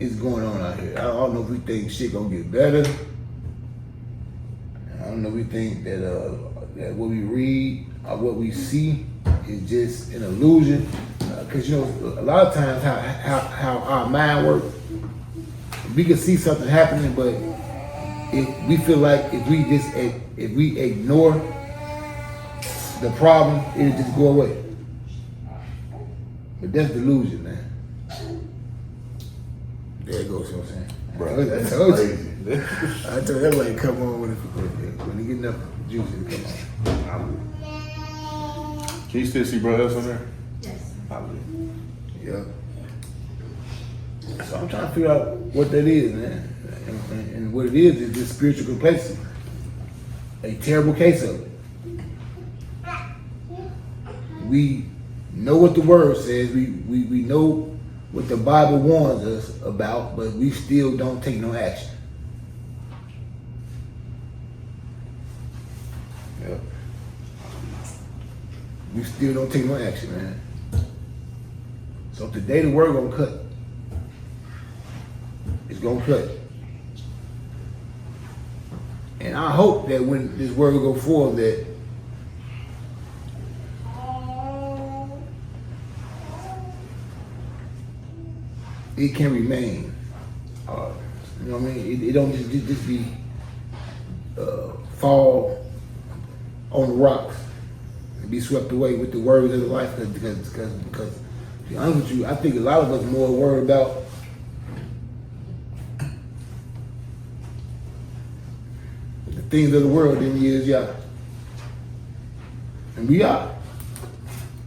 is going on out here. I don't know if we think shit gonna get better. I don't know if we think that that what we read or what we see is just an illusion. Because you know, a lot of times how our mind works, we can see something happening, but if we feel like if we ignore the problem, it'll just go away. But that's delusion, man. There it goes, you know what I'm saying? Bro, I that's told crazy. you. I told everybody come on when you get enough juice, it come on. Can you still see Brother S on there? Yes. Yeah. So I'm trying to figure out what that is, man. And what it is just spiritual complacency. A terrible case of it. We know what the word says. We know what the Bible warns us about, but we still don't take no action. Yeah. We still don't take no action, man. So today the word gonna cut. It's gonna cut. And I hope that when this word go forward that it can remain. You know what I mean? It don't just be fall on the rocks and be swept away with the words of the life. Because to be honest with you, I think a lot of us are more worried about the things of the world than we is y'all. And we are.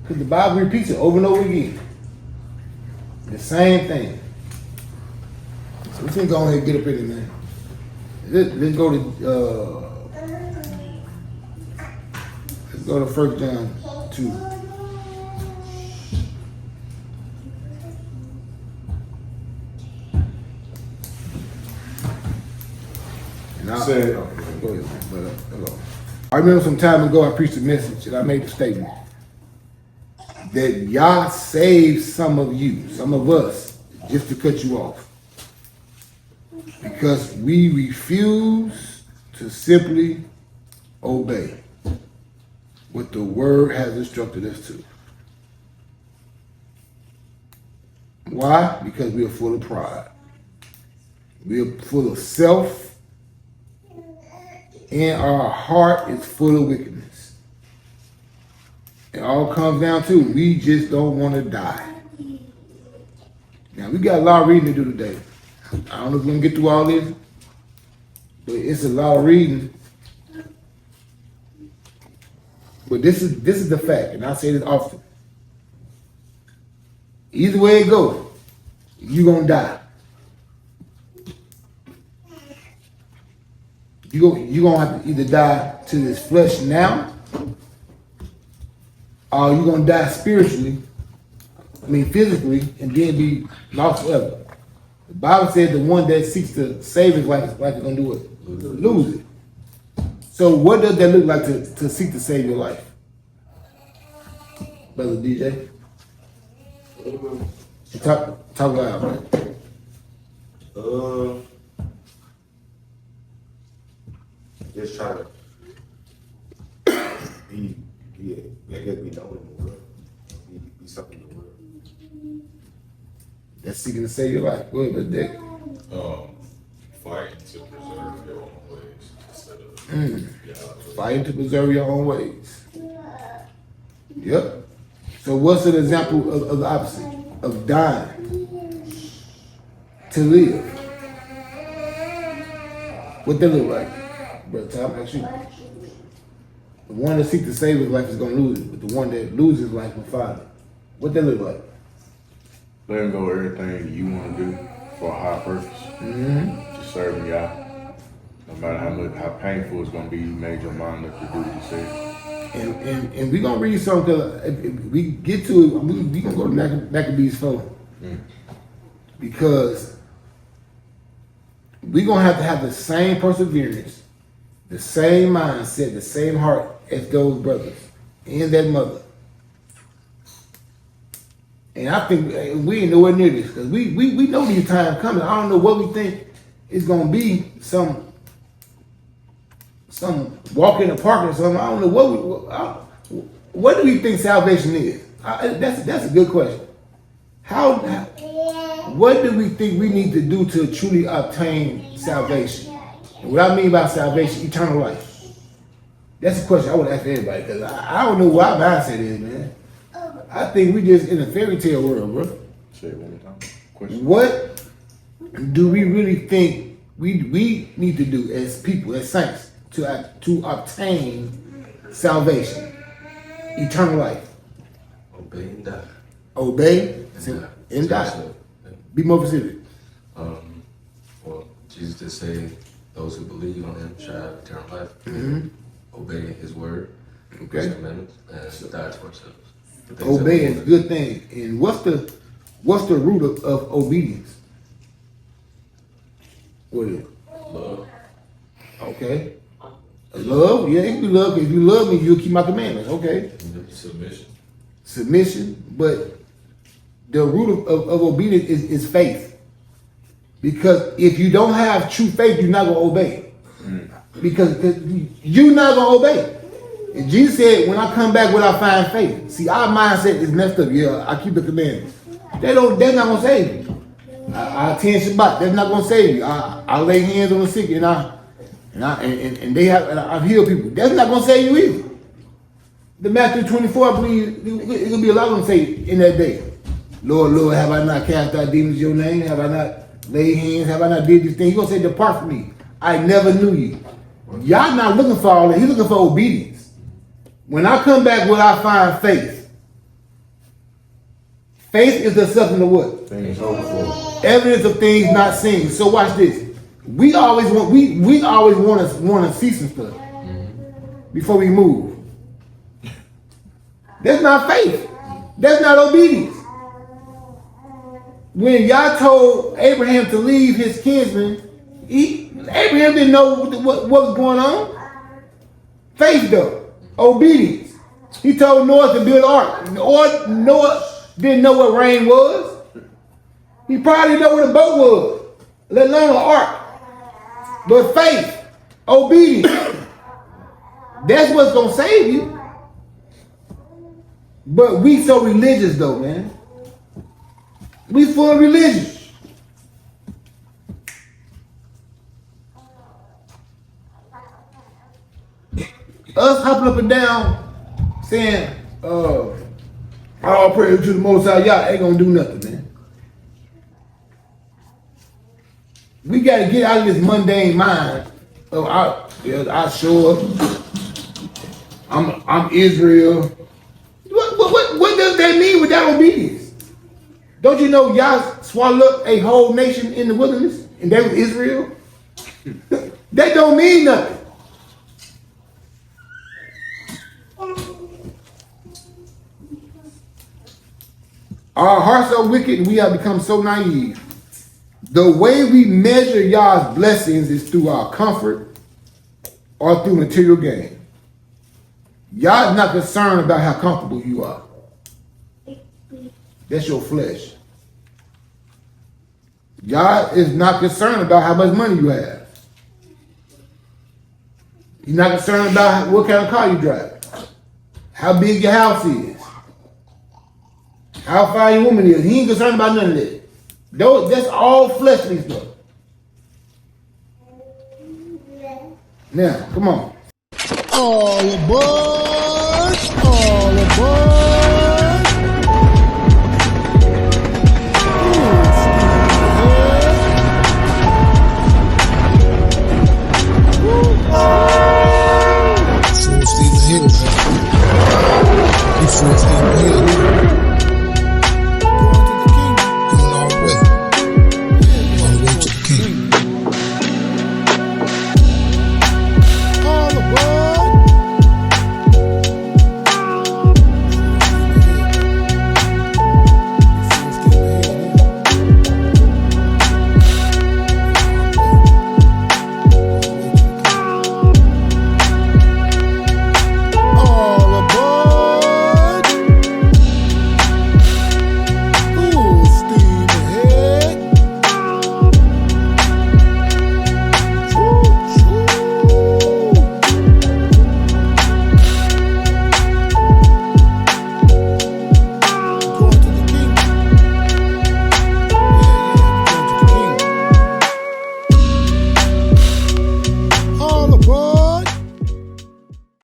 Because the Bible repeats it over and over again. The same thing. So we can go ahead and get up in it, man. Let's go to 1 John 2. And go ahead, man. Hello. I remember some time ago I preached a message and I made a statement that Yah saved some of you, some of us, just to cut you off. Because we refuse to simply obey what the word has instructed us to. Why? Because we are full of pride. We are full of self, and our heart is full of wickedness. It all comes down to we just don't want to die. Now we got a lot of reading to do today. I don't know if we're gonna get through all this, but it's a lot of reading. But this is the fact, and I say this often. Either way it goes, you're gonna die. You're gonna have to either die to this flesh now, or you're gonna die spiritually, physically, and then be lost forever. The Bible said the one that seeks to save his life is likely gonna do it. Lose it. So what does that look like to seek to save your life? Brother DJ? Talk loud, man. Just try to be known in the world. Be something in the world. That's seeking to save your life. Go ahead, Brother Dick. Fighting to preserve your own ways instead of Fighting to preserve your own ways. Yep. So what's an example of the opposite? Of dying to live. What that look like? Brother Tom, ask you. The one that seeks to save his life is going to lose it, but the one that loses his life will find it. What that look like? Letting go of everything you want to do for a high purpose. Just serving Yah. No matter how painful it's going to be, you made your mind up to do what you said. And we're going to read something, if we get to it, we're going to go to Maccabees 4. Because we're going to have the same perseverance, the same mindset, the same heart as those brothers and that mother. And I think we ain't nowhere near this because we know these times coming. I don't know what we think it's gonna be. Some walk in the park or something. I don't know what do we think salvation is? That's a good question. What do we think we need to do to truly obtain salvation? And what I mean by salvation, eternal life. That's a question I would ask everybody because I don't know what our mindset is, man. I think we just in a fairy tale world, bro. Say it one more time. Question. What do we really think we need to do as people, as saints, to obtain salvation, eternal life? Obey and die. Obey and die. Be more specific. Well, Jesus did say, those who believe on him shall have eternal life. Obey his word, his commandments, and die to ourselves. Obey is a good thing. And what's the root of obedience? What is it? Love. Okay. Love? Yeah, it can be love. If you love me, you'll keep my commandments. Okay. Submission. Submission. But the root of obedience is faith. Because if you don't have true faith, you're not going to obey. Because you're not going to obey. And Jesus said, when I come back, will I find faith? See, our mindset is messed up. Yeah, I keep the commandments. That's not going to save you. I attend Shabbat. That's not going to save you. I lay hands on the sick and I've healed people. That's not going to save you either. The Matthew 24, I believe, it's going to be a lot of them say in that day, Lord, Lord, have I not cast out demons in your name? Have I not laid hands? Have I not did these things? He's going to say, depart from me. I never knew you. Y'all not looking for all that. He's looking for obedience. When I come back, will I find faith? Faith is the substance of what? Things hoped for. Evidence of things not seen. So watch this. We always want to see some stuff before we move. That's not faith. That's not obedience. When y'all told Abraham to leave his kinsmen, Abraham didn't know what was going on. Faith though. Obedience. He told Noah to build an ark. Noah didn't know what rain was. He probably didn't know what a boat was, let alone an ark. But faith, obedience, that's what's going to save you. But we so religious though, man. We full of religion. Us hopping up and down saying, all praise to the Most High, y'all ain't gonna do nothing, man. We gotta get out of this mundane mind of I show up. I'm Israel. What does that mean without obedience? Don't you know y'all swallowed up a whole nation in the wilderness and that was Israel? That don't mean nothing. Our hearts are wicked and we have become so naive. The way we measure Yah's blessings is through our comfort or through material gain. Yah is not concerned about how comfortable you are. That's your flesh. Yah is not concerned about how much money you have. He's not concerned about what kind of car you drive, how big your house is, how fine your woman is. He ain't concerned about none of that. That's all fleshly stuff. Now, come on. All aboard! All aboard!